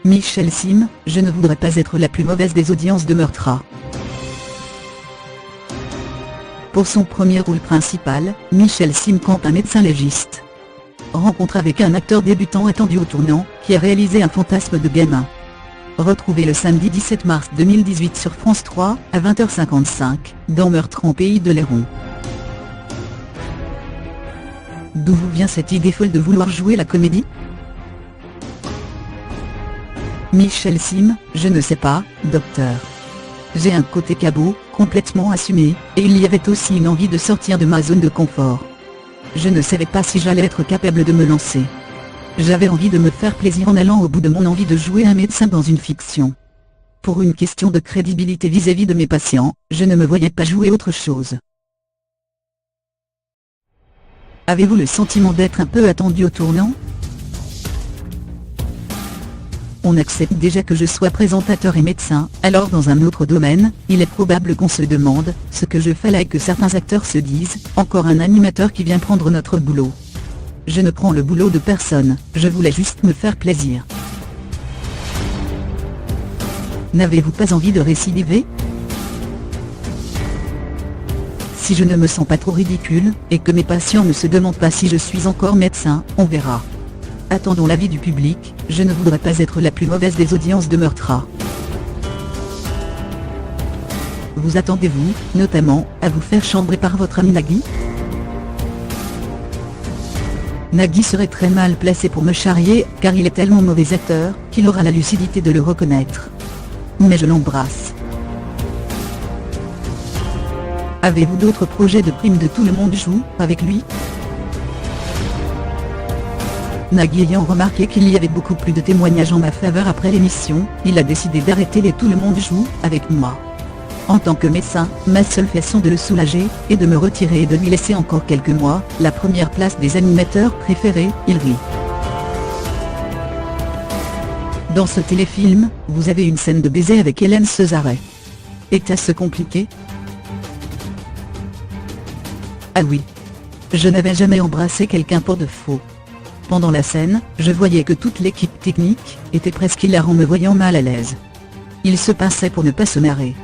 Michel Sim, je ne voudrais pas être la plus mauvaise des audiences de Meurtra. Pour son premier rôle principal, Michel Sim campe un médecin légiste. Rencontre avec un acteur débutant attendu au tournant, qui a réalisé un fantasme de gamin. Retrouvez le samedi 17 mars 2018 sur France 3, à 20h55, dans Meurtre en Pays de Léron. D'où vous vient cette idée folle de vouloir jouer la comédie? Michel Sim, je ne sais pas, docteur. J'ai un côté cabot, complètement assumé, et il y avait aussi une envie de sortir de ma zone de confort. Je ne savais pas si j'allais être capable de me lancer. J'avais envie de me faire plaisir en allant au bout de mon envie de jouer un médecin dans une fiction. Pour une question de crédibilité vis-à-vis de mes patients, je ne me voyais pas jouer autre chose. Avez-vous le sentiment d'être un peu attendu au tournant? On accepte déjà que je sois présentateur et médecin, alors dans un autre domaine, il est probable qu'on se demande, ce que je fais là et que certains acteurs se disent, encore un animateur qui vient prendre notre boulot. Je ne prends le boulot de personne, je voulais juste me faire plaisir. N'avez-vous pas envie de récidiver? Si je ne me sens pas trop ridicule, et que mes patients ne se demandent pas si je suis encore médecin, on verra. Attendons l'avis du public, je ne voudrais pas être la plus mauvaise des audiences de Meurtra. Vous attendez-vous, notamment, à vous faire chambrer par votre ami Nagui? Nagui serait très mal placé pour me charrier, car il est tellement mauvais acteur, qu'il aura la lucidité de le reconnaître. Mais je l'embrasse. Avez-vous d'autres projets de prime de Tout le monde joue, avec lui? Nagui ayant remarqué qu'il y avait beaucoup plus de témoignages en ma faveur après l'émission, il a décidé d'arrêter les Tout le monde joue, avec moi. En tant que médecin, ma seule façon de le soulager, est de me retirer et de lui laisser encore quelques mois, la première place des animateurs préférés, il rit. Dans ce téléfilm, vous avez une scène de baiser avec Hélène Cesaret. Était-ce compliqué? Ah oui. Je n'avais jamais embrassé quelqu'un pour de faux. Pendant la scène, je voyais que toute l'équipe technique était presque hilar en me voyant mal à l'aise. Ils se pinçaient pour ne pas se marrer.